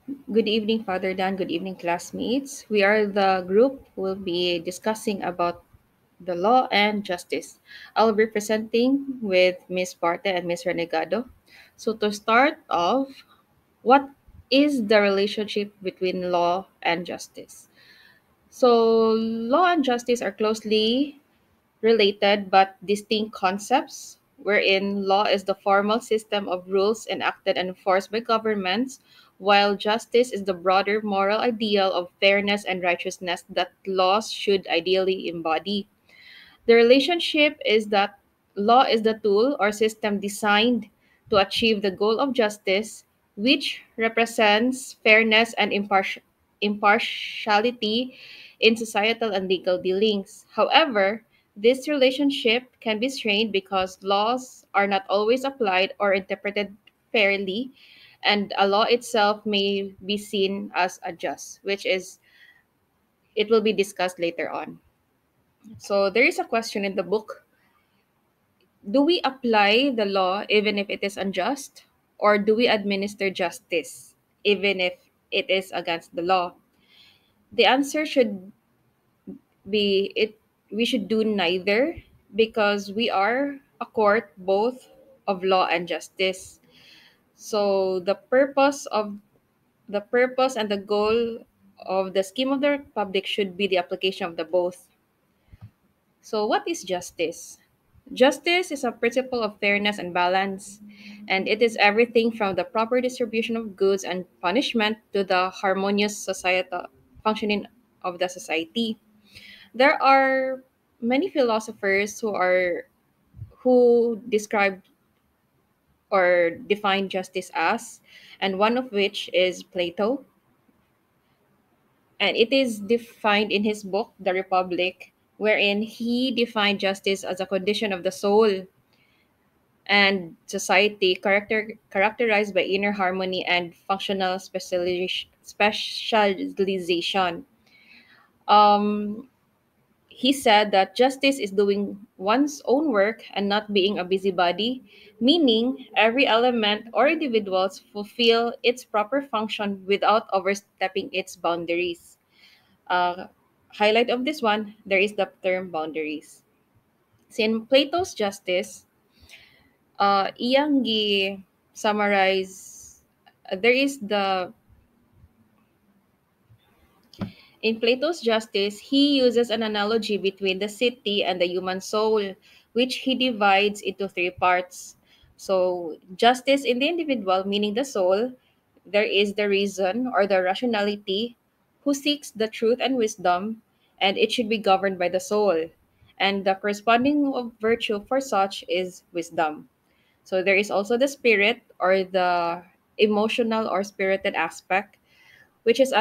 Good evening, Father Dan. Good evening, classmates. We are the group who will be discussing about the law and justice. I'll be presenting with Miss Parte and Miss Renegado. So to start off, what is the relationship between law and justice? So law and justice are closely related but distinct concepts, wherein law is the formal system of rules enacted and enforced by governments, while justice is the broader moral ideal of fairness and righteousness that laws should ideally embody. The relationship is that law is the tool or system designed to achieve the goal of justice, which represents fairness and impartiality in societal and legal dealings. However, this relationship can be strained because laws are not always applied or interpreted fairly, and a law itself may be seen as unjust, which is it will be discussed later on. So there is a question in the book: do we apply the law even if it is unjust? Or do we administer justice even if it is against the law? The answer should be it we should do neither, because we are a court both of law and justice. So the purpose and the goal of the scheme of the republic should be the application of the both. So what is justice? Justice is a principle of fairness and balance, and it is everything from the proper distribution of goods and punishment to the harmonious societal functioning of the society. There are many philosophers who describe or define justice as, and one of which is Plato, and it is defined in his book The Republic, wherein he defined justice as a condition of the soul and society characterized by inner harmony and functional specialization. Um, he said that justice is doing one's own work and not being a busybody, meaning every element or individuals fulfill its proper function without overstepping its boundaries. Uh, Highlight of this one, there is the term boundaries. So in Plato's justice, iyang summarize, there is the in Plato's justice, he uses an analogy between the city and the human soul, which he divides into three parts. So justice in the individual, meaning the soul, there is the reason or the rationality who seeks the truth and wisdom, and it should be governed by the soul, and the corresponding of virtue for such is wisdom. So there is also the spirit or the emotional or spirited aspect, which is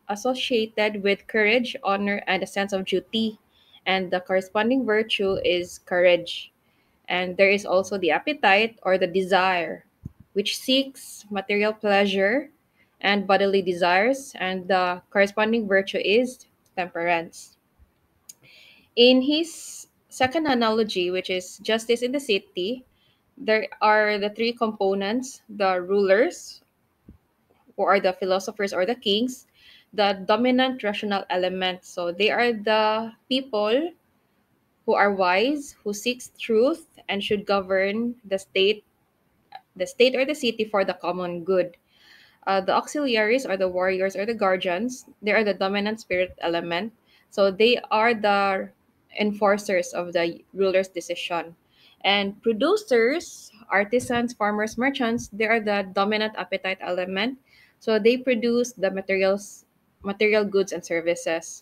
associated with courage, honor, and a sense of duty. And the corresponding virtue is courage. And there is also the appetite or the desire, which seeks material pleasure and bodily desires. And the corresponding virtue is temperance. In his second analogy, which is justice in the city, there are the three components: the rulers, who are the philosophers or the kings, the dominant rational element. So they are the people who are wise, who seeks truth, and should govern the state or the city for the common good. The auxiliaries or the warriors or the guardians, they are the dominant spirit element. So they are the enforcers of the ruler's decision. And producers, artisans, farmers, merchants, they are the dominant appetite element. So they produce the material goods and services.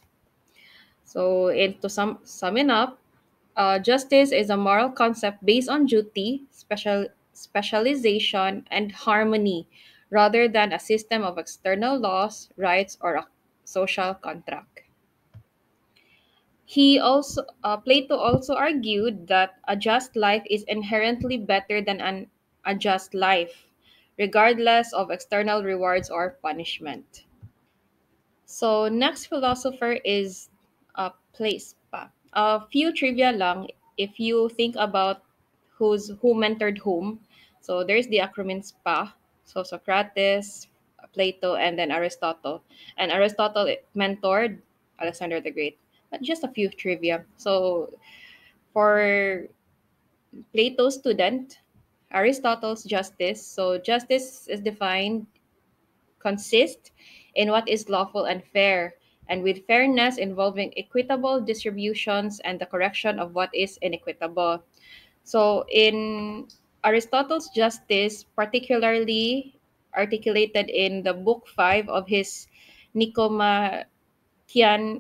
So to sum it up, justice is a moral concept based on duty, specialization, and harmony, rather than a system of external laws, rights, or a social contract. Plato also argued that a just life is inherently better than an unjust life, regardless of external rewards or punishment. So next philosopher is Place pa. A few trivia lang if you think about who mentored whom. So there's the acronym SPA. So Socrates, Plato, and then Aristotle. And Aristotle mentored Alexander the Great. But just a few trivia. So for Plato's student, Aristotle's justice. So justice is defined consist in what is lawful and fair, and with fairness involving equitable distributions and the correction of what is inequitable. So in Aristotle's justice, particularly articulated in the book 5 of his Nicomachean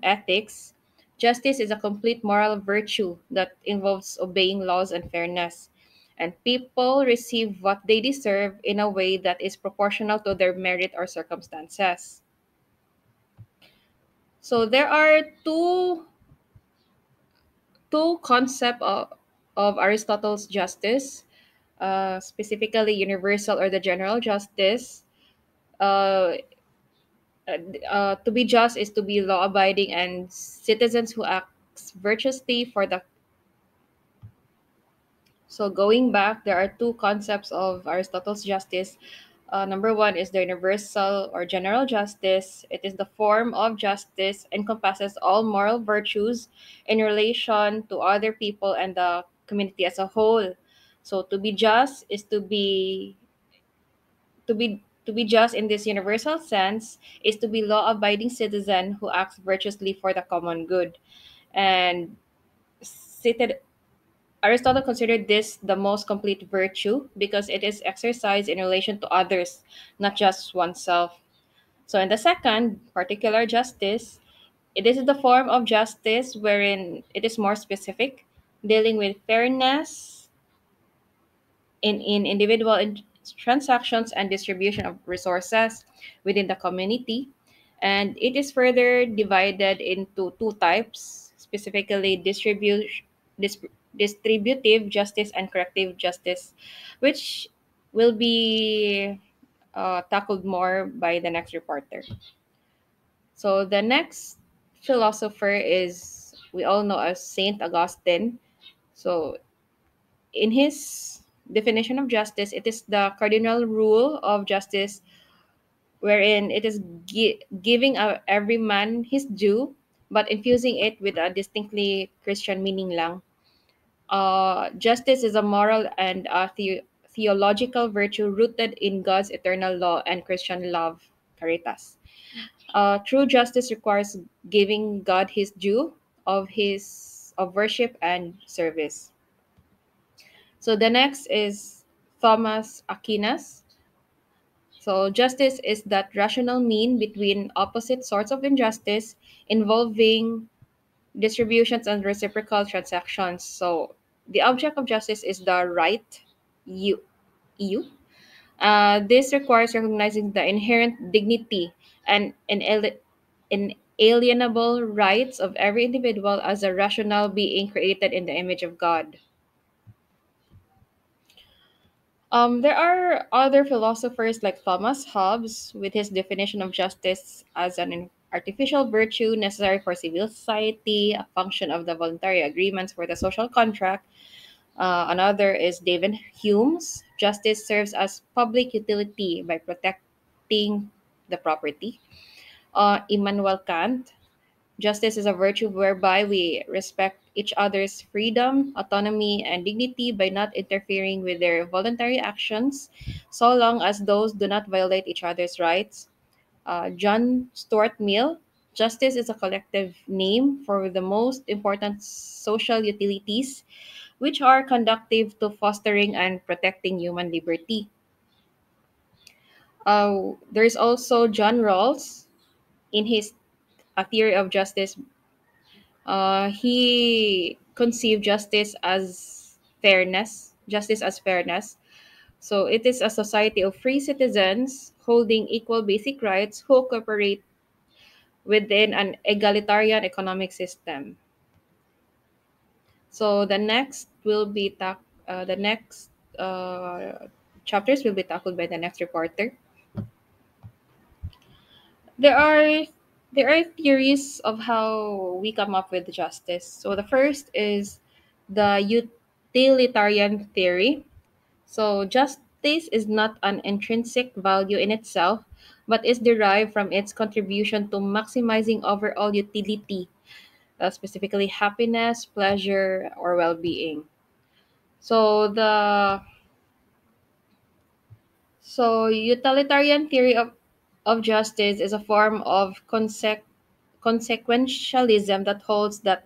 Ethics, justice is a complete moral virtue that involves obeying laws and fairness. And people receive what they deserve in a way that is proportional to their merit or circumstances. So there are two concepts of Aristotle's justice, specifically universal or the general justice. Uh, to be just is to be law abiding and citizens who act virtuously for the. So going back, there are two concepts of Aristotle's justice. Number one is the universal or general justice. It is the form of justice encompasses all moral virtues in relation to other people and the community as a whole. So to be just is to be just in this universal sense is to be law-abiding citizen who acts virtuously for the common good. And seated Aristotle considered this the most complete virtue because it is exercised in relation to others, not just oneself. So, in the second, particular justice, it is the form of justice wherein it is more specific, dealing with fairness in individual transactions and distribution of resources within the community. And it is further divided into two types, specifically dis- distributive justice and corrective justice, which will be tackled more by the next reporter. So the next philosopher is we all know as Saint Augustine. So in his definition of justice, it is the cardinal rule of justice wherein it is giving every man his due, but infusing it with a distinctly Christian meaning lang. Justice is a moral and a theological virtue rooted in God's eternal law and Christian love, caritas. True justice requires giving God his due of worship and service. So the next is Thomas Aquinas. So justice is that rational mean between opposite sorts of injustice involving distributions and reciprocal transactions. So the object of justice is the right you you. This requires recognizing the inherent dignity and inalienable rights of every individual as a rational being created in the image of God. There are other philosophers like Thomas Hobbes, with his definition of justice as an artificial virtue necessary for civil society, a function of the voluntary agreements for the social contract. Another is David Hume's. Justice serves as public utility by protecting the property. Immanuel Kant. Justice is a virtue whereby we respect each other's freedom, autonomy, and dignity by not interfering with their voluntary actions, so long as those do not violate each other's rights. John Stuart Mill. Justice is a collective name for the most important social utilities, which are conducive to fostering and protecting human liberty. There's also John Rawls in his A Theory of Justice. He conceived justice as fairness. So it is a society of free citizens holding equal basic rights who cooperate within an egalitarian economic system. So the next uh, chapters will be tackled by the next reporter. There are there are theories of how we come up with justice. So the first is the utilitarian theory. So justice is not an intrinsic value in itself, but is derived from its contribution to maximizing overall utility, specifically happiness, pleasure, or well-being. So utilitarian theory of justice is a form of consequentialism that holds that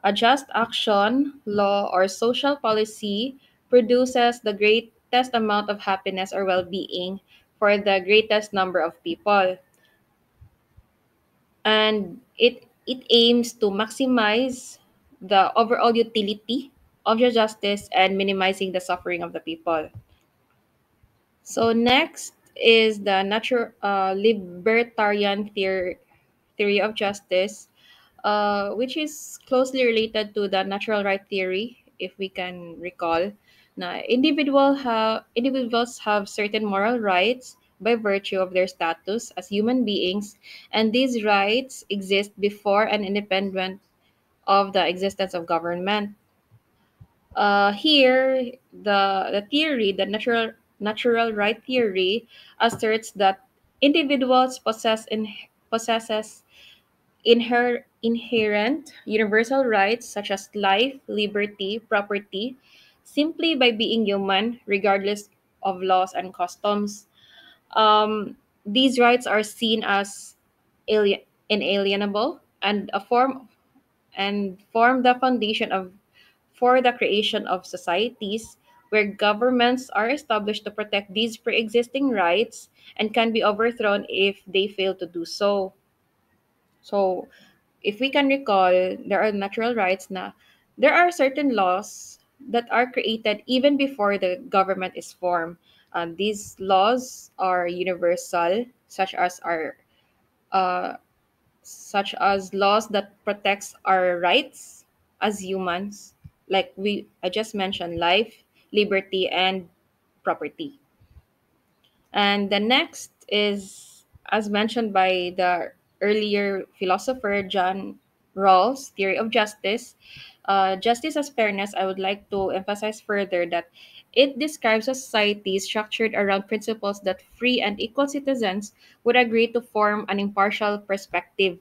a just action, law, or social policy produces the greatest amount of happiness or well-being for the greatest number of people, and it aims to maximize the overall utility of the justice and minimizing the suffering of the people. So next is the libertarian theory of justice, which is closely related to the natural right theory, if we can recall. Now, individuals have certain moral rights by virtue of their status as human beings, and these rights exist before and independent of the existence of government. Here, the natural right theory asserts that individuals possesses inherent universal rights such as life, liberty, property, simply by being human, regardless of laws and customs. These rights are seen as inalienable and form the foundation of for the creation of societies where governments are established to protect these pre-existing rights and can be overthrown if they fail to do so. So, if we can recall, there are natural rights na there are certain laws that are created even before the government is formed. These laws are universal, uh, such as laws that protects our rights as humans, like we I just mentioned, life, liberty, and property. And the next is, as mentioned by the earlier philosopher John Rawls, theory of justice. Justice as fairness, I would like to emphasize further that it describes a society structured around principles that free and equal citizens would agree to form an impartial perspective,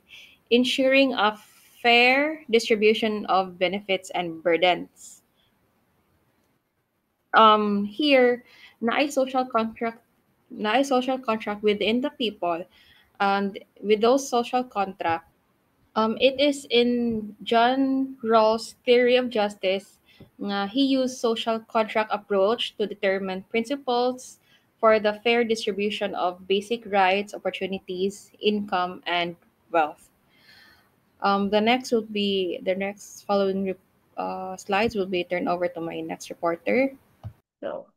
ensuring a fair distribution of benefits and burdens. Here, naay social contract social contract within the people, and with those social contract, it is in John Rawls' theory of justice nga he used social contract approach to determine principles for the fair distribution of basic rights, opportunities, income, and wealth. The next following slides will be turned over to my next reporter. So,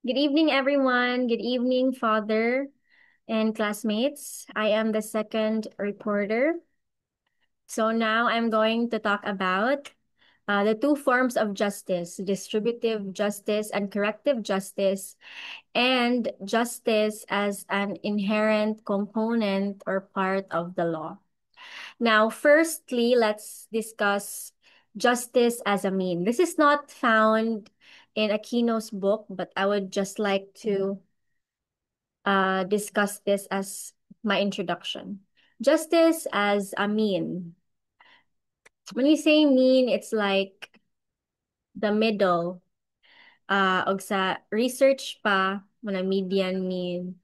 good evening, everyone. Good evening, Father and classmates. I am the second reporter. So now I'm going to talk about the two forms of justice, distributive justice and corrective justice, and justice as an inherent component or part of the law. Now, firstly, let's discuss justice as a mean. This is not found in Aquino's book, but I would just like to discuss this as my introduction. Justice as a mean. When we say mean, it's like the middle. Og sa research pa, mga median mean,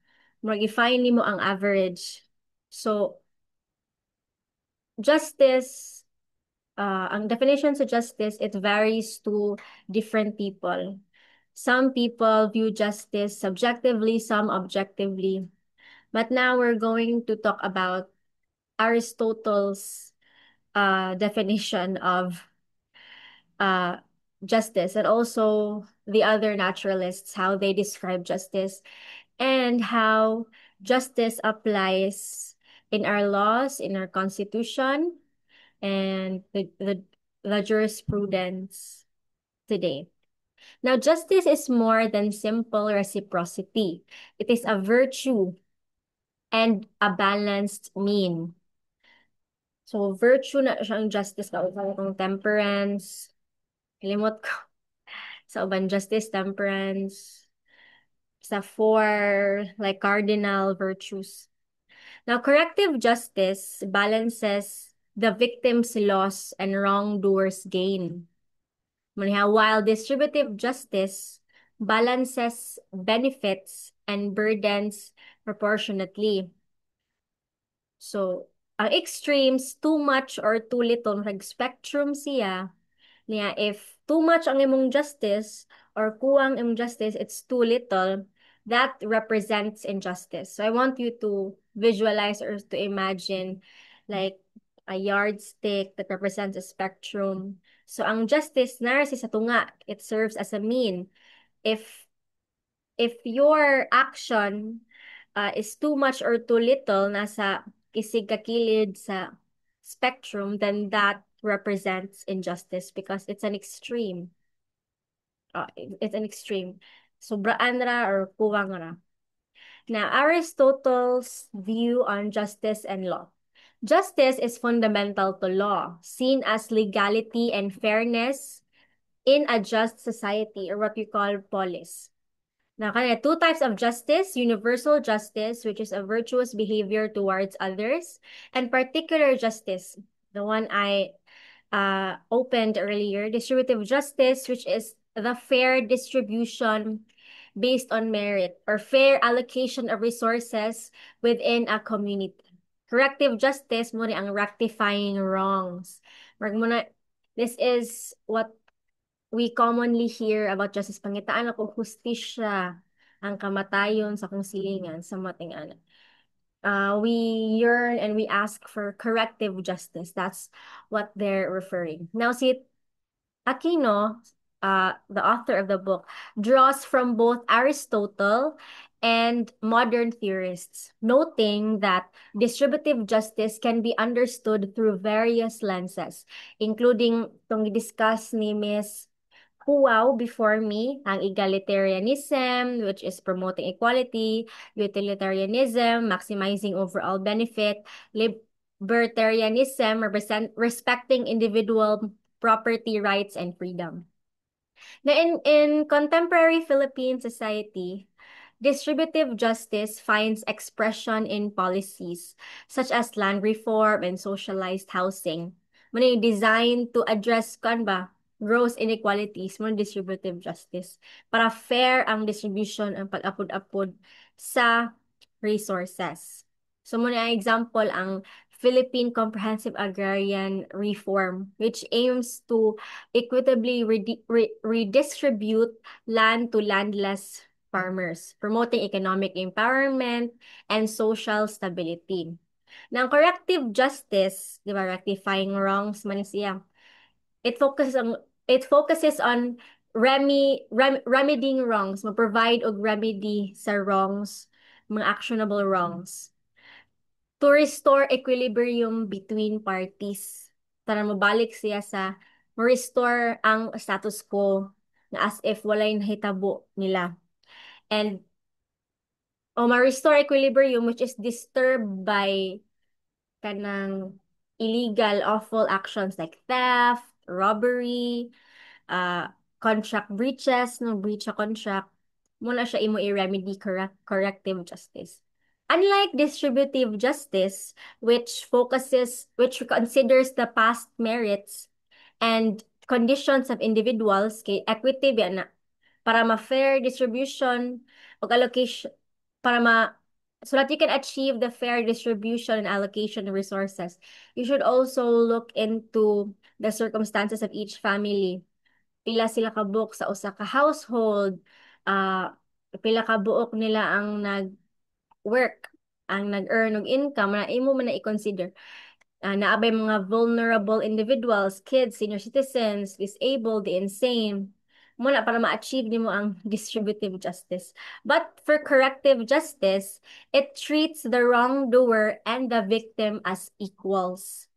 mag-define nimo ang average. So, justice, ang definition sa justice, it varies to different people. Some people view justice subjectively, some objectively. But now we're going to talk about Aristotle's definition of uh, justice and also the other naturalists, how they describe justice and how justice applies in our laws, in our constitution, and the jurisprudence today. Now, justice is more than simple reciprocity. It is a virtue and a balanced mean. So, virtue na siyang justice na kung temperance, limot ko. Sa uban, justice, temperance. sa four like cardinal virtues. Now, corrective justice balances the victim's loss and wrongdoer's gain. While distributive justice balances benefits and burdens proportionately. So, ang extremes, too much or too little, spectrum siya. Niya, if too much ang imong justice or kuwang imong justice, it's too little, that represents injustice. So I want you to visualize or to imagine like a yardstick that represents a spectrum. So ang justice nara sa tunga, it serves as a mean. If your action is too much or too little, nasa kisig kakilid sa spectrum, then that represents injustice because it's an extreme. It's an extreme. Sobraan ra or kuwang ra. Now, Aristotle's view on justice and law. Justice is fundamental to law, seen as legality and fairness in a just society, or what we call polis. Now, kaya two types of justice: universal justice, which is a virtuous behavior towards others, and particular justice, the one I opened earlier, distributive justice, which is the fair distribution based on merit or fair allocation of resources within a community. Corrective justice mo ang rectifying wrongs. This is what we commonly hear about justice. Pangitaan ako hustisya ang kamatayon sa kong silingan sa matingan. We yearn and we ask for corrective justice. That's what they're referring. Now, si Aquino, the author of the book, draws from both Aristotle and modern theorists, noting that distributive justice can be understood through various lenses, including itong discuss ni Miss Huaw before me, ang egalitarianism, which is promoting equality, utilitarianism, maximizing overall benefit, libertarianism, respecting individual property rights and freedom. Now, in contemporary Philippine society, distributive justice finds expression in policies such as land reform and socialized housing. Muna yung designed to address gross inequalities, mo distributive justice para fair ang distribution ang pag-apod-apod sa resources. So muna ang example ang Philippine Comprehensive Agrarian Reform, which aims to equitably redistribute land to landless farmers, promoting economic empowerment and social stability. Now, corrective justice, di ba, rectifying wrongs man siya. It focuses on remedying wrongs, mag-provide og remedy sa wrongs, mga actionable wrongs, to restore equilibrium between parties. Para mabalik siya sa restore ang status quo na as if walay nahitabo nila. And ma-restore equilibrium which is disturbed by kanang illegal, awful actions like theft, robbery, contract breaches, no breach of contract, muna siya imo i-remedy corrective justice. Unlike distributive justice, which considers the past merits and conditions of individuals, kay equity na para ma-fair distribution of allocation, so that you can achieve the fair distribution and allocation of resources, you should also look into the circumstances of each family. Pila sila ka buok sa usa ka household, pila ka buok nila ang nag-work, ang nag-earn og income, na imo man na i-consider. Naabay mga vulnerable individuals, kids, senior citizens, disabled, the insane, muna para ma-achieve nimo ang distributive justice. But for corrective justice, it treats the wrongdoer and the victim as equals.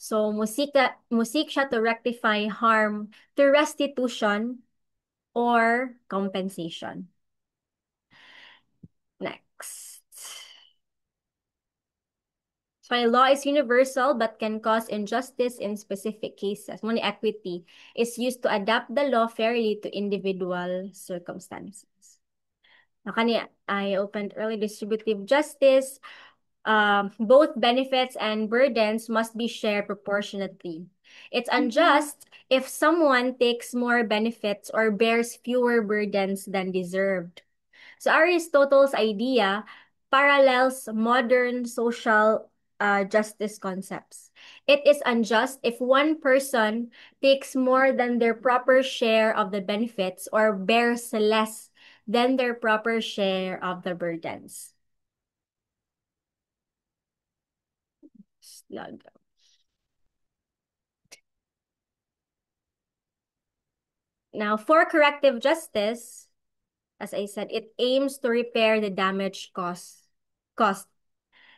So, musik siya to rectify harm through restitution or compensation. Next. So, law is universal but can cause injustice in specific cases. Money equity is used to adapt the law fairly to individual circumstances. I opened early distributive justice. Both benefits and burdens must be shared proportionately. It's unjust if someone takes more benefits or bears fewer burdens than deserved. So Aristotle's idea parallels modern social justice concepts. It is unjust if one person takes more than their proper share of the benefits or bears less than their proper share of the burdens. Slug. Now, for corrective justice, as I said, it aims to repair the damage cost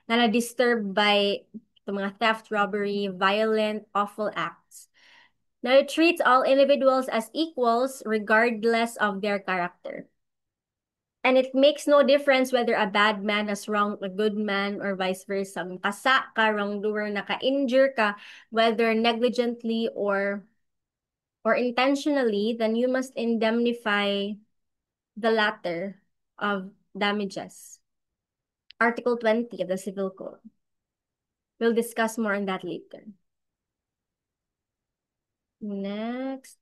na na-disturb by the mga theft, robbery, violent, awful acts. Now, it treats all individuals as equals regardless of their character. And it makes no difference whether a bad man has wronged a good man or vice versa. Kasa ka, wrongdoer, naka-injure ka, whether negligently or intentionally, then you must indemnify the latter of damages. Article 20 of the Civil Code. We'll discuss more on that later. Next.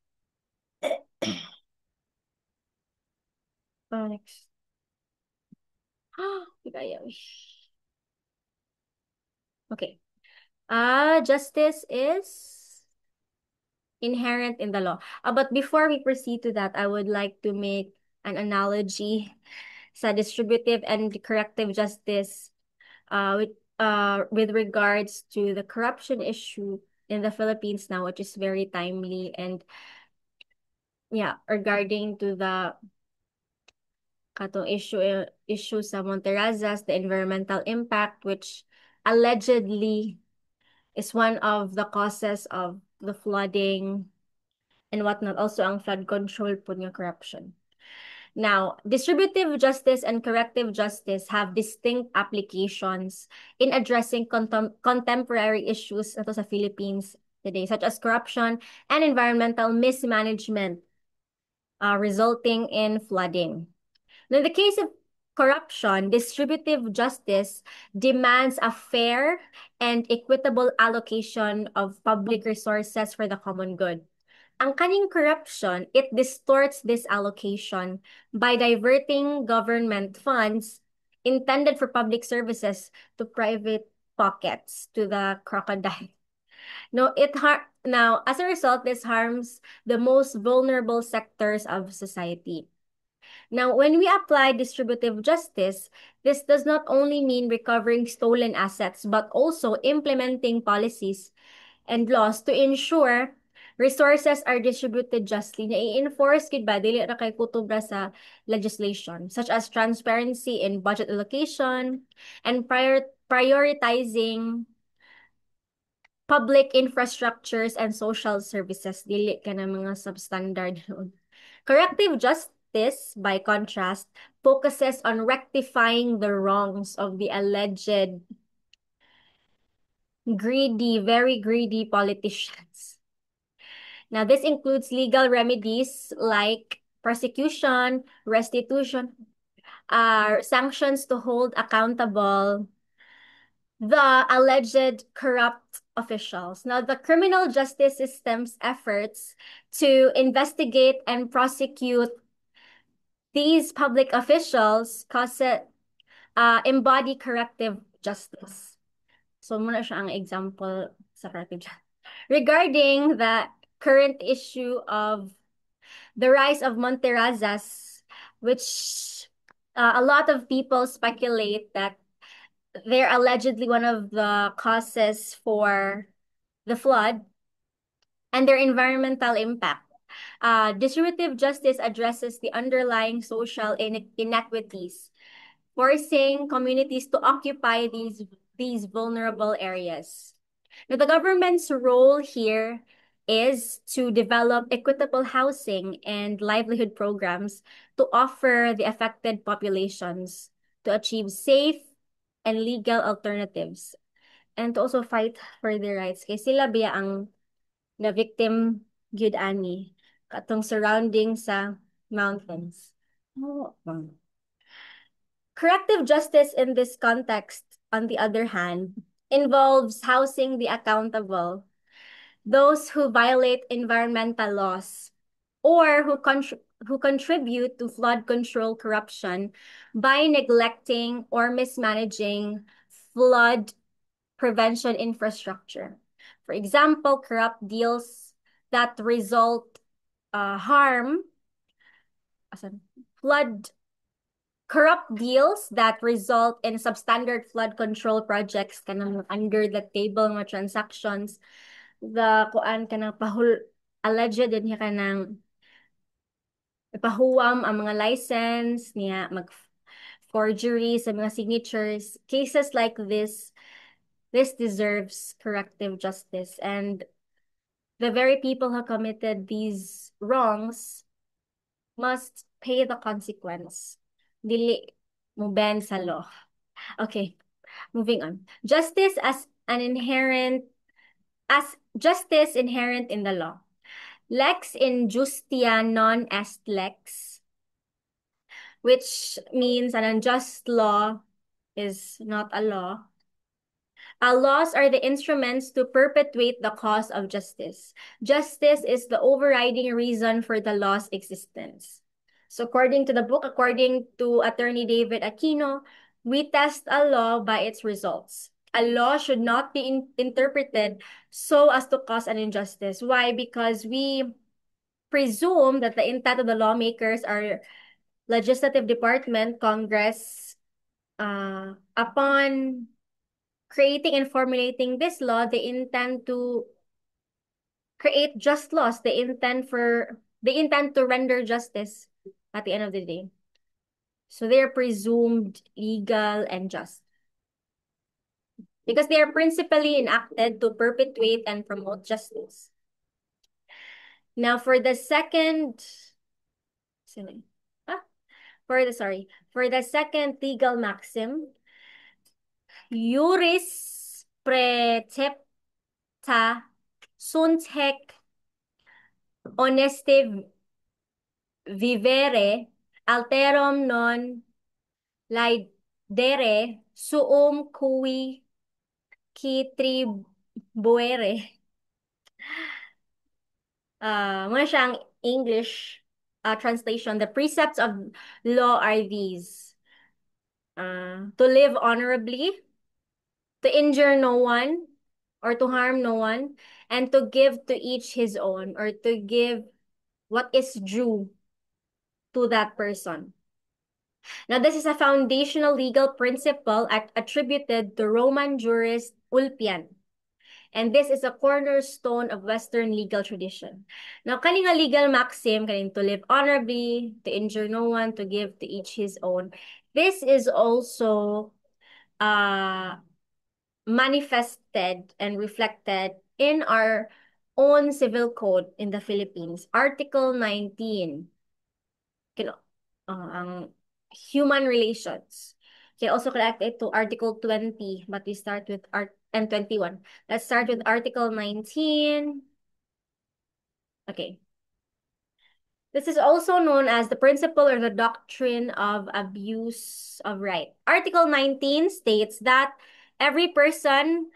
Next. Okay. Justice is inherent in the law. But before we proceed to that, I would like to make an analogy sa distributive and corrective justice with regards to the corruption issue in the Philippines now, which is very timely, and yeah, regarding to the katong issue sa Monterrazas, the environmental impact, which allegedly is one of the causes of the flooding and whatnot. Also, ang flood control po niya corruption. Now, distributive justice and corrective justice have distinct applications in addressing contemporary issues nato sa Philippines today, such as corruption and environmental mismanagement, resulting in flooding. Now, in the case of corruption, distributive justice demands a fair and equitable allocation of public resources for the common good. Ang kaning corruption, it distorts this allocation by diverting government funds intended for public services to private pockets, to the crocodile. No, now, as a result, this harms the most vulnerable sectors of society. Now, when we apply distributive justice, this does not only mean recovering stolen assets, but also implementing policies and laws to ensure resources are distributed justly. Na i-enforce gid ba dili ra kay kutubra sa legislation, such as transparency in budget allocation and prioritizing public infrastructures and social services, dili ka na mga substandard. Corrective justice, by contrast, focuses on rectifying the wrongs of the alleged very greedy politicians. Now, this includes legal remedies like prosecution, restitution, sanctions to hold accountable the alleged corrupt officials. Now, the criminal justice system's efforts to investigate and prosecute these public officials embody corrective justice. So, muna siya ang example sa corrective justice. Regarding the current issue of the rise of Monterrazas, which a lot of people speculate that they're allegedly one of the causes for the flood and their environmental impact. Distributive justice addresses the underlying social inequities, forcing communities to occupy these vulnerable areas. Now, the government's role here is to develop equitable housing and livelihood programs to offer the affected populations to achieve safe and legal alternatives and to also fight for their rights. Kay sila biya ang na victim gyud ani katong surrounding sa mountains. Oh. Corrective justice in this context, on the other hand, involves housing the accountable, those who violate environmental laws or who contribute to flood control corruption by neglecting or mismanaging flood prevention infrastructure. For example, corrupt deals that result harm, asan? Flood corrupt deals that result in substandard flood control projects kanang under the table mga transactions, the kuan kanang alleged din niya kanang ipahuwam ang mga license niya, mag forgery sa mga signatures. Cases like this deserves corrective justice, and the very people who committed these wrongs must pay the consequence. Dili mo bend sa law. Okay, moving on. Justice inherent in the law. Lex injustia non est lex, which means an unjust law is not a law. Laws are the instruments to perpetuate the cause of justice. Justice is the overriding reason for the law's existence. So according to the book, according to Attorney David Aquino, we test a law by its results. A law should not be interpreted so as to cause an injustice. Why? Because we presume that the intent of the lawmakers are legislative department, Congress, upon creating and formulating this law, they intend to create just laws. They intend to render justice at the end of the day. So they are presumed legal and just because they are principally enacted to perpetuate and promote justice. Now for the second, for the second legal maxim, Juris praecepta sunt haec honeste vivere alterum non laedere suum cui qui tribuere. Muna siyang English translation. The precepts of law are these. To live honorably, to injure no one, or to harm no one, and to give to each his own, or to give what is due to that person. Now, this is a foundational legal principle attributed to Roman jurist Ulpian. And this is a cornerstone of Western legal tradition. Now, kaning nga legal maxim, kaning to live honorably, to injure no one, to give to each his own. This is also manifested and reflected in our own civil code in the Philippines. Article 19, ang human relations. You can also connect it to Article 20, but we start with and 21. Let's start with Article 19. Okay. This is also known as the principle or the doctrine of abuse of right. Article 19 states that every person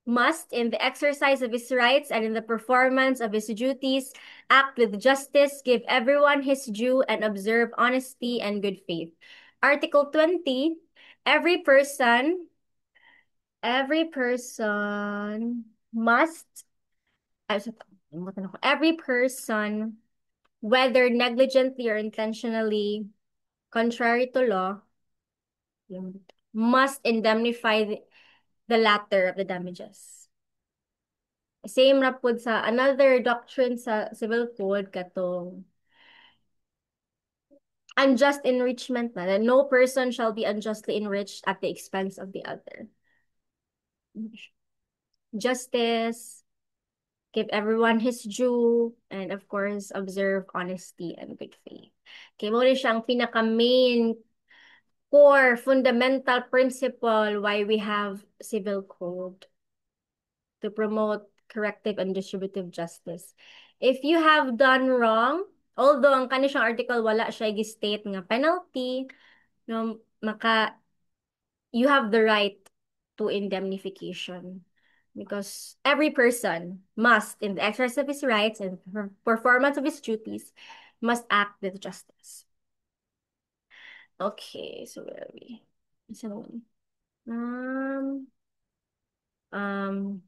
must, in the exercise of his rights and in the performance of his duties, act with justice, give everyone his due, and observe honesty and good faith. Article 20, every person must, every person, whether negligently or intentionally, contrary to law, must indemnify the latter of the damages. Same na po sa another doctrine sa civil code katong unjust enrichment na no person shall be unjustly enriched at the expense of the other. Justice, give everyone his due, and of course, observe honesty and good faith. Okay, mo rin siyang pinaka-main core fundamental principle why we have civil code to promote corrective and distributive justice. If you have done wrong, although ang kanisang article wala siya gi-state nga penalty, No, you have the right to indemnification because every person must, in the exercise of his rights and performance of his duties, must act with justice. Okay, so where are we? So, um, um,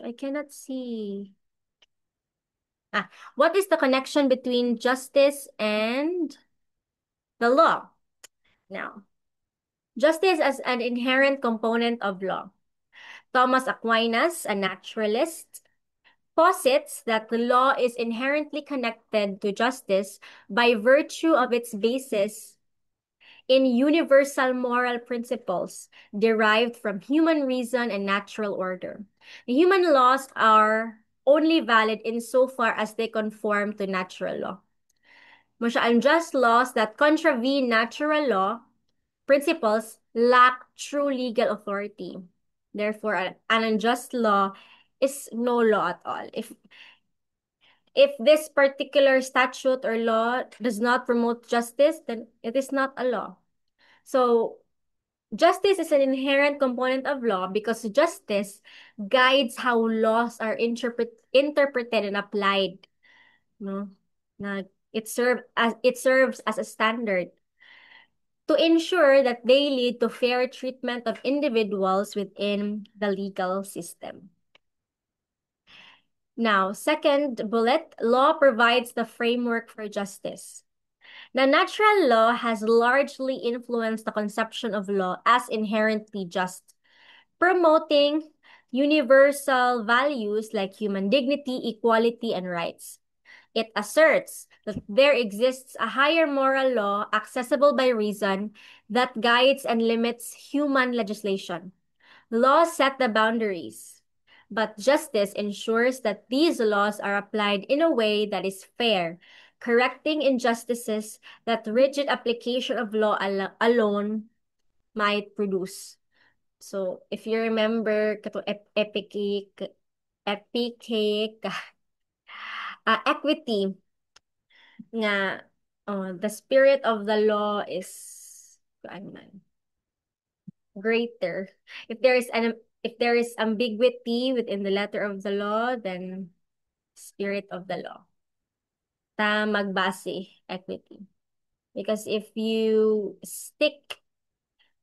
I cannot see. What is the connection between justice and the law? Now, justice as an inherent component of law. Thomas Aquinas, a naturalist, posits that the law is inherently connected to justice by virtue of its basis in universal moral principles derived from human reason and natural order. The human laws are only valid insofar as they conform to natural law. Masya unjust laws that contravene natural law principles lack true legal authority. Therefore, an unjust law is no law at all. If this particular statute or law does not promote justice, then it is not a law. So, justice is an inherent component of law because justice guides how laws are interpreted and applied. No? Na it serves as a standard to ensure that they lead to fair treatment of individuals within the legal system. Now, second bullet, law provides the framework for justice. The natural law has largely influenced the conception of law as inherently just, promoting universal values like human dignity, equality, and rights. It asserts that there exists a higher moral law accessible by reason that guides and limits human legislation. Laws set the boundaries, but justice ensures that these laws are applied in a way that is fair, correcting injustices that rigid application of law alone might produce. So, if you remember, kato epicake, equity, nga, the spirit of the law is, ano man, greater. If there is ambiguity within the letter of the law, then spirit of the law. Ta magbase equity. Because if you stick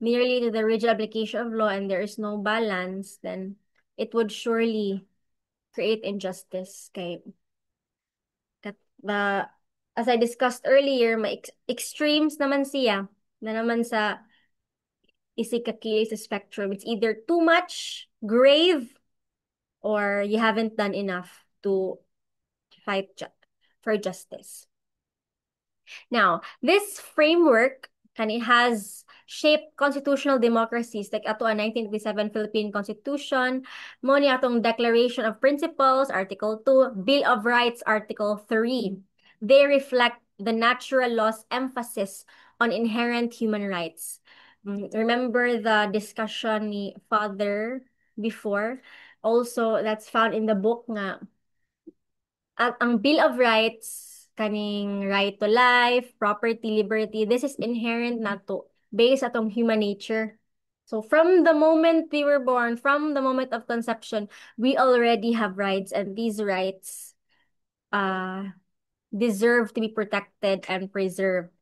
merely to the rigid application of law and there is no balance, then it would surely create injustice. Kay, the, as I discussed earlier, may extremes naman siya na naman sa isikakili sa spectrum. It's either too much, grave, or you haven't done enough to fight for justice. Now, this framework has shaped constitutional democracies like ato ang 1987 Philippine Constitution, mo ni atong Declaration of Principles, Article 2, Bill of Rights, Article 3. They reflect the natural law's emphasis on inherent human rights. Remember the discussion ni Father before? Also, that's found in the book nga ang Bill of Rights, kaning right to life, property, liberty, this is inherent na to, based atong human nature. So from the moment we were born, from the moment of conception, we already have rights, and these rights deserve to be protected and preserved.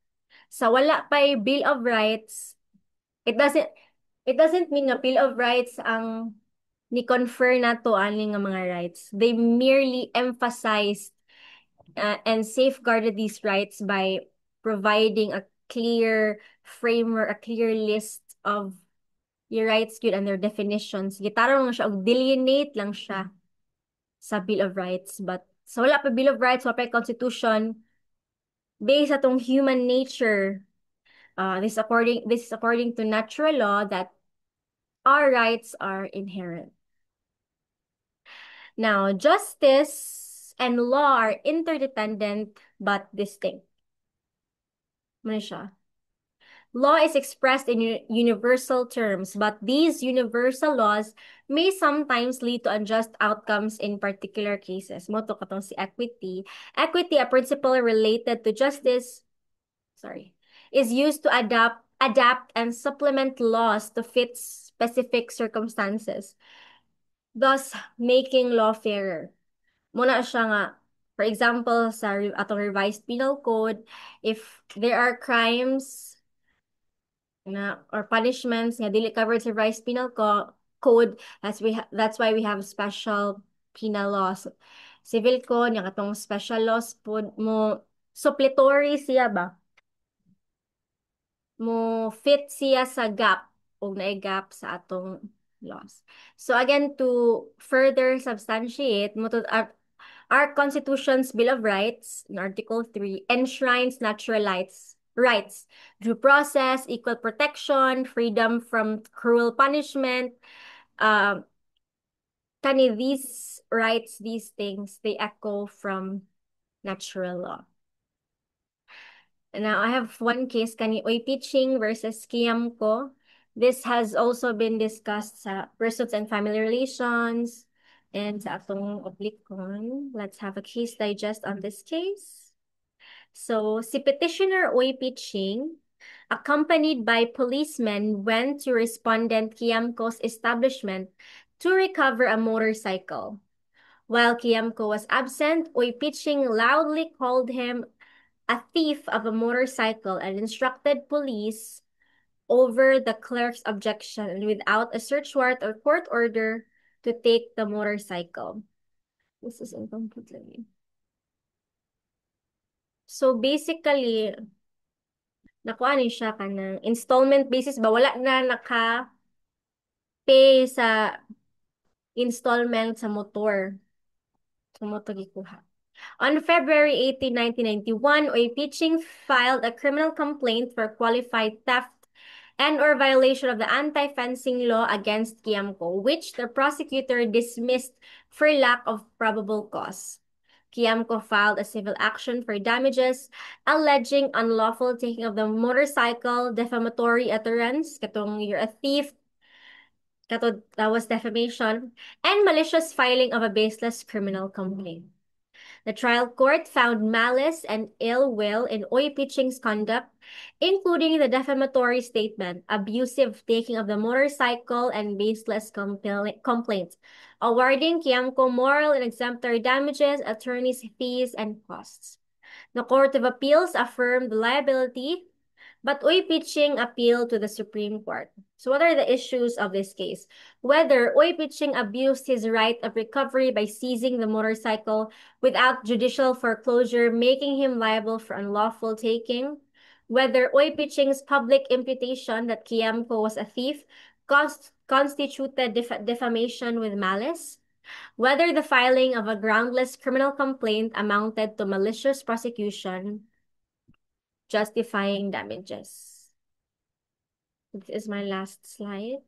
Sa wala pa'y Bill of Rights, it doesn't it doesn't mean na Bill of Rights ang ni-confer na to ani nga mga rights. They merely emphasized and safeguarded these rights by providing a clear framework, a clear list of your rights yun and their definitions. Gitarong lang siya, og delineate lang siya sa Bill of Rights. But so wala pa Bill of Rights, wala pa Constitution, based atong human nature, this is according to natural law that our rights are inherent. Now, justice and law are interdependent but distinct. Ano siya? Law is expressed in universal terms, but these universal laws may sometimes lead to unjust outcomes in particular cases. Mo to katong si equity. Equity, a principle related to justice, is used to adapt adapt and supplement laws to fit specific circumstances, thus making law fairer. Muna siya nga, for example, sa atong revised penal code, if there are crimes na or punishments nga dili covered sa revised penal code, that's why we have special penal laws. Civil code, yung atong special laws po mo suppletory siya ba? Mo fit siya sa gap o naay gap sa atong laws. So again, to further substantiate mo to our Constitution's Bill of Rights in Article 3 enshrines natural rights, due process, equal protection, freedom from cruel punishment. These rights, these things, they echo from natural law. Now, I have one case, kani Oy Pitching versus Kiamco. This has also been discussed sa Persons and Family Relations and sa atong oblikon. Let's have a case digest on this case. So, si petitioner Oy Pitching, accompanied by policemen, went to respondent Kiamco's establishment to recover a motorcycle. While Kiamco was absent, Oy Pitching loudly called him a thief of a motorcycle and instructed police over the clerk's objection and without a search warrant or court order to take the motorcycle. This is incomplete. So basically, nakuha ni siya ka ng installment basis ba? Wala na naka-pay sa installment sa motor. Sa motor gikuha. On February 18, 1991, Oy Pitching filed a criminal complaint for qualified theft and or violation of the anti-fencing law against Kiamco, which the prosecutor dismissed for lack of probable cause. Kiamco filed a civil action for damages, alleging unlawful taking of the motorcycle, defamatory utterance, katong you're a thief, katong that was defamation, and malicious filing of a baseless criminal complaint. The trial court found malice and ill will in Oy Pitching's conduct, including the defamatory statement, abusive taking of the motorcycle, and baseless complaints, awarding Kiamco moral and exemplary damages, attorney's fees, and costs. The Court of Appeals affirmed the liability, but Oy Pitching appealed to the Supreme Court. So what are the issues of this case? Whether Oy Pitching abused his right of recovery by seizing the motorcycle without judicial foreclosure, making him liable for unlawful taking. Whether Oy Pitching's public imputation that Kiamco was a thief constituted defamation with malice. Whether the filing of a groundless criminal complaint amounted to malicious prosecution, justifying damages. This is my last slide.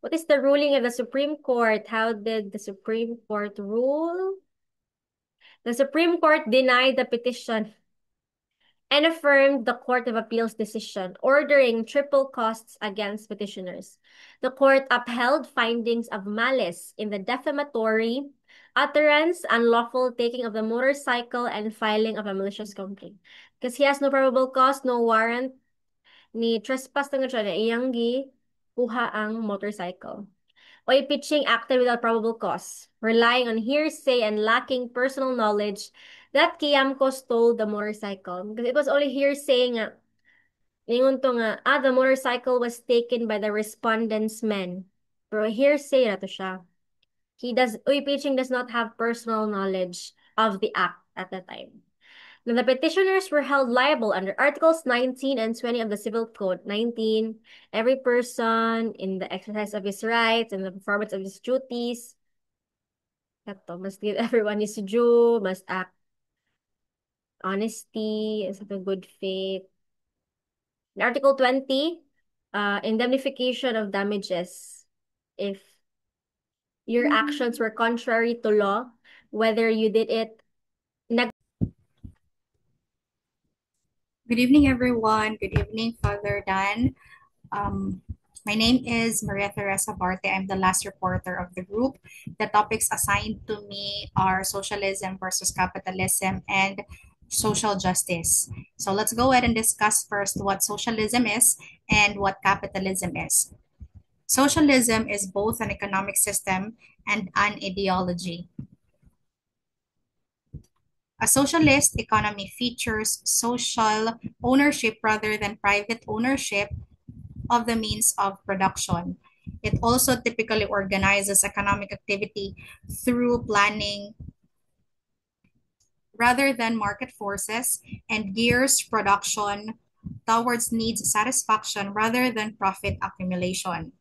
What is the ruling of the Supreme Court? How did the Supreme Court rule? The Supreme Court denied the petition and affirmed the Court of Appeals decision, ordering triple costs against petitioners. The court upheld findings of malice in the defamatory utterance, unlawful taking of the motorcycle, and filing of a malicious complaint. Because he has no probable cause, no warrant, ni trespass na siya na iyang kuha ang motorcycle. Oy Pitching acted without probable cause, relying on hearsay and lacking personal knowledge that Kiamco stole the motorcycle. Because it was only hearsay nga, ningon to nga, the motorcycle was taken by the respondent's men. Pero hearsay na to siya. Oy Pitching does not have personal knowledge of the act at the time. Then the petitioners were held liable under Articles 19 and 20 of the Civil Code. 19, every person in the exercise of his rights and the performance of his duties, must give everyone his due, must act honesty, and good faith. In Article 20, indemnification of damages. If your actions were contrary to law, whether you did it Good evening, everyone. Good evening, Father Dan. My name is Maria Teresa Barte. I'm the last reporter of the group. The topics assigned to me are socialism versus capitalism and social justice. So let's go ahead and discuss first what socialism is and what capitalism is. Socialism is both an economic system and an ideology. A socialist economy features social ownership rather than private ownership of the means of production. It also typically organizes economic activity through planning rather than market forces and gears production towards needs satisfaction rather than profit accumulation.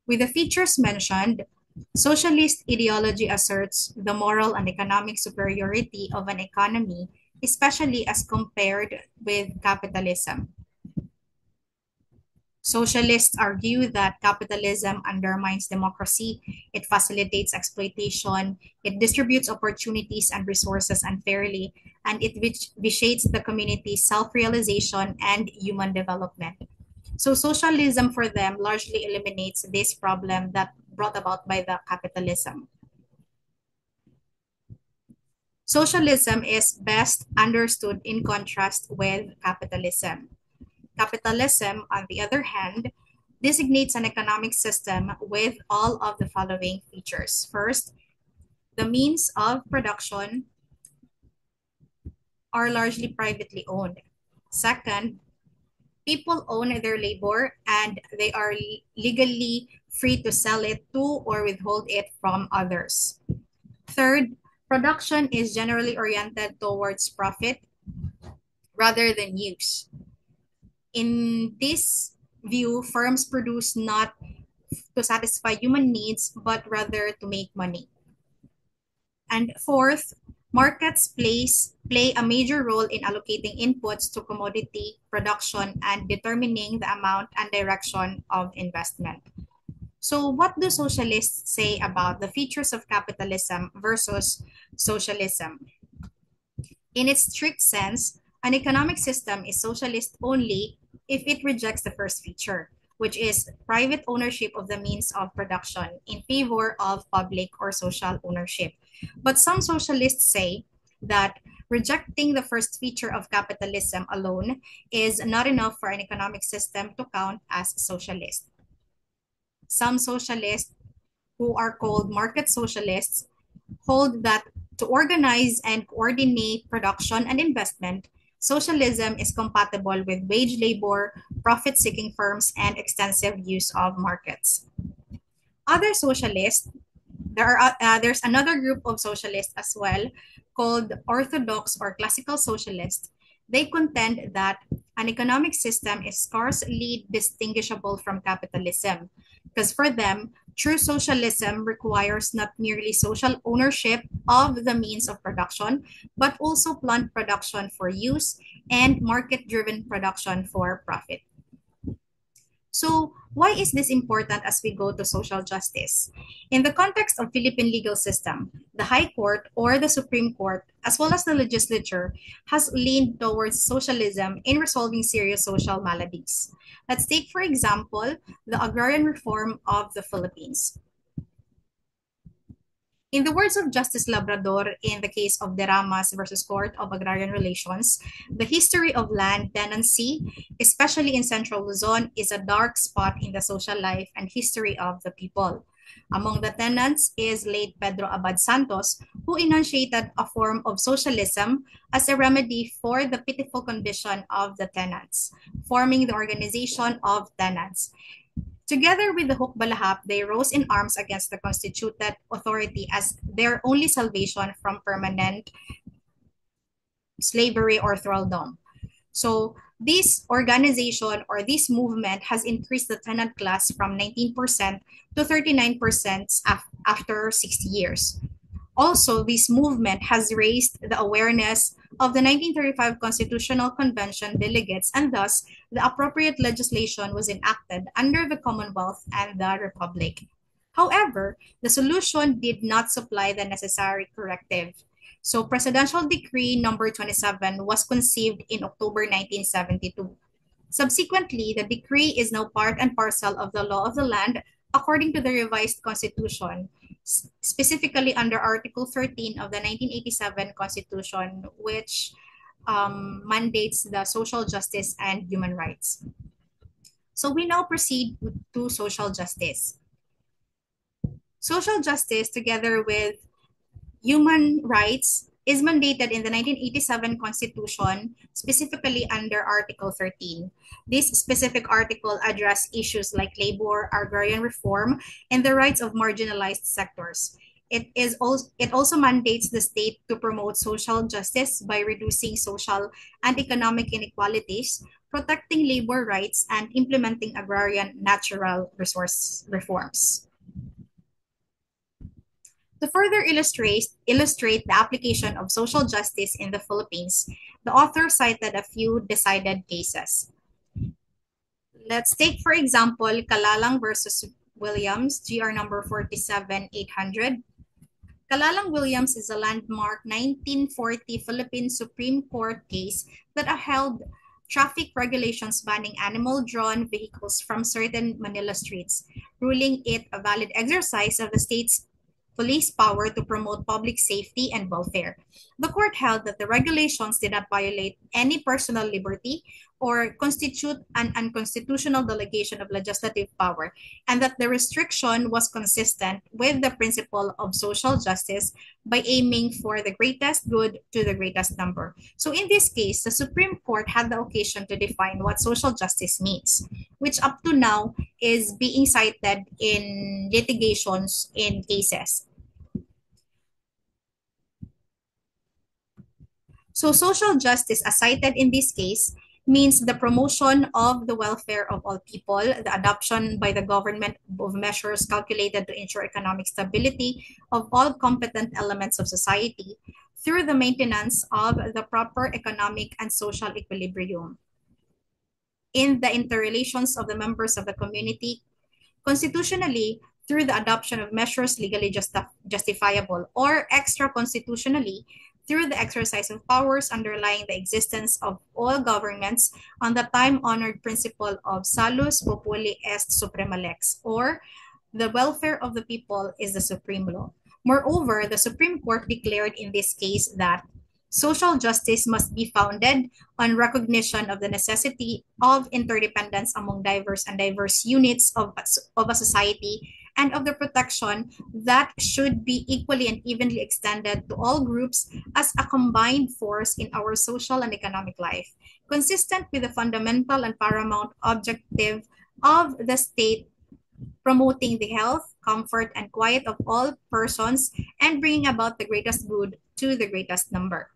With the features mentioned, socialist ideology asserts the moral and economic superiority of an economy, especially as compared with capitalism. Socialists argue that capitalism undermines democracy, it facilitates exploitation, it distributes opportunities and resources unfairly, and it vitiates the community's self-realization and human development. So socialism for them largely eliminates this problem that brought about by the capitalism. Socialism is best understood in contrast with capitalism. Capitalism, on the other hand, designates an economic system with all of the following features. First, the means of production are largely privately owned. Second, people own their labor and they are legally free to sell it to or withhold it from others. Third, production is generally oriented towards profit rather than use. In this view, firms produce not to satisfy human needs, but rather to make money. And fourth, markets play a major role in allocating inputs to commodity production and determining the amount and direction of investment. So what do socialists say about the features of capitalism versus socialism? In its strict sense, an economic system is socialist only if it rejects the first feature, which is private ownership of the means of production in favor of public or social ownership. But some socialists say that rejecting the first feature of capitalism alone is not enough for an economic system to count as socialist. Some socialists, who are called market socialists, hold that to organize and coordinate production and investment, socialism is compatible with wage labor, profit-seeking firms, and extensive use of markets. Other socialists, there's another group of socialists as well called orthodox or classical socialists. They contend that an economic system is scarcely distinguishable from capitalism because for them, true socialism requires not merely social ownership of the means of production, but also plant production for use and market-driven production for profit. So why is this important as we go to social justice? In the context of Philippine legal system, the High Court or the Supreme Court, as well as the legislature, has leaned towards socialism in resolving serious social maladies. Let's take, for example, the agrarian reform of the Philippines. In the words of Justice Labrador in the case of Deramas versus Court of Agrarian Relations, the history of land tenancy, especially in Central Luzon, is a dark spot in the social life and history of the people. Among the tenants is late Pedro Abad Santos, who enunciated a form of socialism as a remedy for the pitiful condition of the tenants, forming the Organization of Tenants. Together with the Hukbalahap, they rose in arms against the constituted authority as their only salvation from permanent slavery or thraldom. So this organization or this movement has increased the tenant class from 19% to 39% after 60 years. Also, this movement has raised the awareness of the 1935 Constitutional Convention delegates, and thus the appropriate legislation was enacted under the Commonwealth and the Republic. However, the solution did not supply the necessary corrective. So Presidential Decree number 27 was conceived in October 1972. Subsequently, the decree is now part and parcel of the law of the land according to the revised constitution. specifically under Article 13 of the 1987 Constitution, which mandates the social justice and human rights. So we now proceed to social justice. Social justice, together with human rights, is mandated in the 1987 Constitution, specifically under Article 13. This specific article addresses issues like labor, agrarian reform, and the rights of marginalized sectors. It also mandates the state to promote social justice by reducing social and economic inequalities, protecting labor rights, and implementing agrarian natural resource reforms. To further illustrate the application of social justice in the Philippines, the author cited a few decided cases. Let's take, for example, Kalalang versus Williams, GR number 47800. Kalalang Williams is a landmark 1940 Philippine Supreme Court case that upheld traffic regulations banning animal-drawn vehicles from certain Manila streets, ruling it a valid exercise of the state's police power to promote public safety and welfare. The court held that the regulations did not violate any personal liberty or constitute an unconstitutional delegation of legislative power, and that the restriction was consistent with the principle of social justice by aiming for the greatest good to the greatest number. So in this case, the Supreme Court had the occasion to define what social justice means, which up to now is being cited in litigations in cases. So social justice, as cited in this case, means the promotion of the welfare of all people, the adoption by the government of measures calculated to ensure economic stability of all competent elements of society through the maintenance of the proper economic and social equilibrium in the interrelations of the members of the community, constitutionally through the adoption of measures legally justifiable, or extra-constitutionally through the exercise of powers underlying the existence of all governments on the time-honored principle of salus populi est suprema lex, or the welfare of the people is the supreme law. Moreover, the Supreme Court declared in this case that social justice must be founded on recognition of the necessity of interdependence among diverse units of a society, and of the protection that should be equally and evenly extended to all groups as a combined force in our social and economic life, consistent with the fundamental and paramount objective of the state promoting the health, comfort, and quiet of all persons and bringing about the greatest good to the greatest number.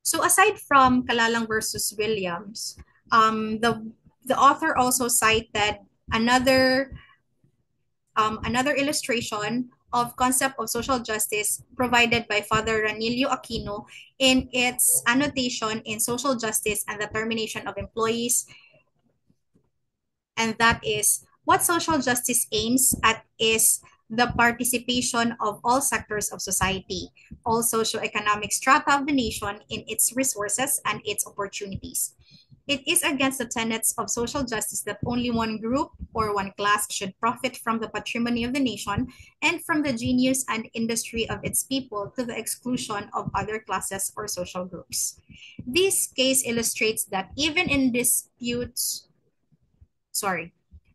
So aside from Kalalang versus Williams, the author also cited another illustration of concept of social justice provided by Father Ranilio Aquino in its annotation in Social Justice and the Termination of Employees. And that is, what social justice aims at is the participation of all sectors of society, all socioeconomic strata of the nation in its resources and its opportunities. It is against the tenets of social justice that only one group or one class should profit from the patrimony of the nation and from the genius and industry of its people to the exclusion of other classes or social groups. This case illustrates that even in disputes,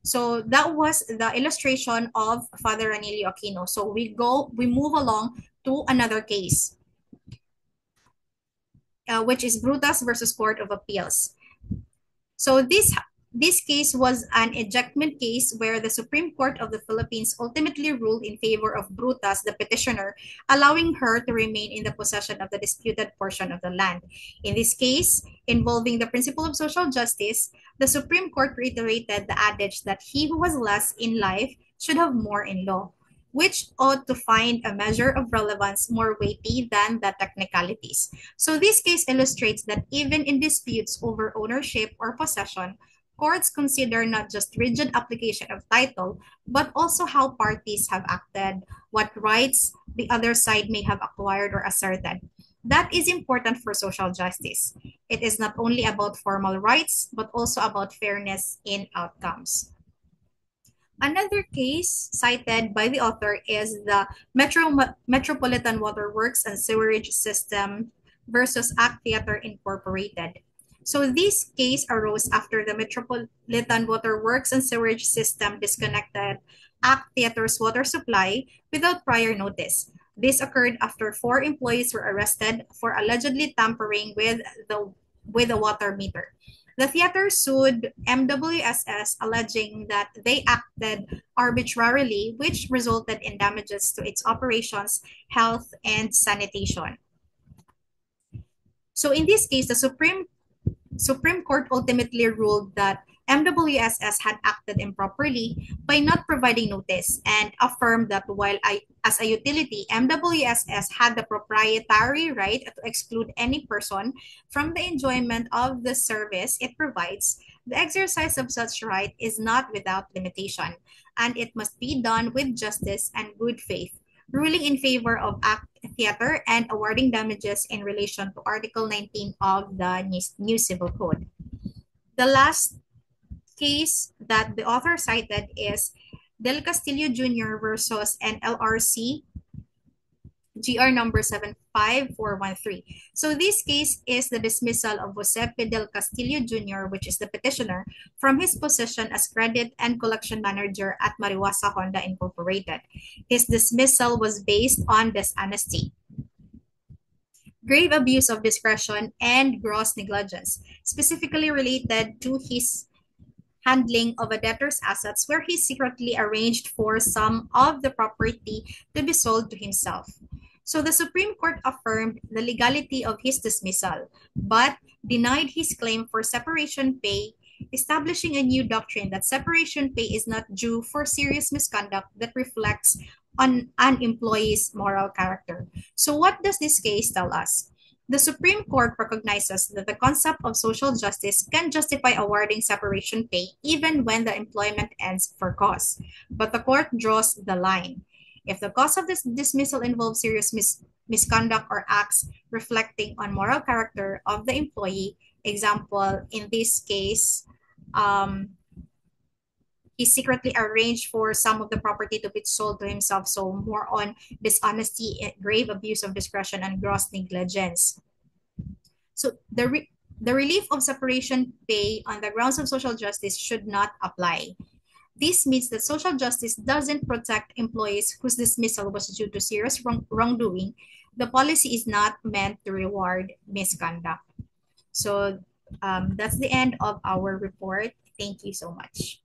so that was the illustration of Father Ranilio Aquino. So we move along to another case, which is Brutas versus Court of Appeals. So this case was an ejectment case where the Supreme Court of the Philippines ultimately ruled in favor of Brutas, the petitioner, allowing her to remain in the possession of the disputed portion of the land. In this case, involving the principle of social justice, the Supreme Court reiterated the adage that he who has less in life should have more in law, which ought to find a measure of relevance more weighty than the technicalities. So this case illustrates that even in disputes over ownership or possession, courts consider not just rigid application of title, but also how parties have acted, what rights the other side may have acquired or asserted. That is important for social justice. It is not only about formal rights, but also about fairness in outcomes. Another case cited by the author is the Metropolitan Water Works and Sewerage System versus Act Theater Incorporated. So this case arose after the Metropolitan Water Works and Sewerage System disconnected Act Theater's water supply without prior notice. This occurred after 4 employees were arrested for allegedly tampering with the water meter. The theater sued MWSS alleging that they acted arbitrarily, which resulted in damages to its operations, health, and sanitation. So in this case, the Supreme Court ultimately ruled that MWSS had acted improperly by not providing notice and affirmed that as a utility, MWSS had the proprietary right to exclude any person from the enjoyment of the service it provides. The exercise of such right is not without limitation, and it must be done with justice and good faith, ruling in favor of Act Theater and awarding damages in relation to Article 19 of the New Civil Code. The last case that the author cited is Del Castillo Jr. versus NLRC GR number 75413. So this case is the dismissal of Josepe Del Castillo Jr., which is the petitioner, from his position as credit and collection manager at Mariwasa Honda Incorporated. His dismissal was based on dishonesty, grave abuse of discretion, and gross negligence, specifically related to his handling of a debtor's assets where he secretly arranged for some of the property to be sold to himself. So the Supreme Court affirmed the legality of his dismissal, but denied his claim for separation pay, establishing a new doctrine that separation pay is not due for serious misconduct that reflects on an employee's moral character. So what does this case tell us? The Supreme Court recognizes that the concept of social justice can justify awarding separation pay even when the employment ends for cause. But the court draws the line. If the cause of this dismissal involves serious misconduct or acts reflecting on moral character of the employee, example, in this case, he secretly arranged for some of the property to be sold to himself. So more on dishonesty, grave abuse of discretion, and gross negligence. So the relief of separation pay on the grounds of social justice should not apply. This means that social justice doesn't protect employees whose dismissal was due to serious wrongdoing. The policy is not meant to reward misconduct. So that's the end of our report. Thank you so much.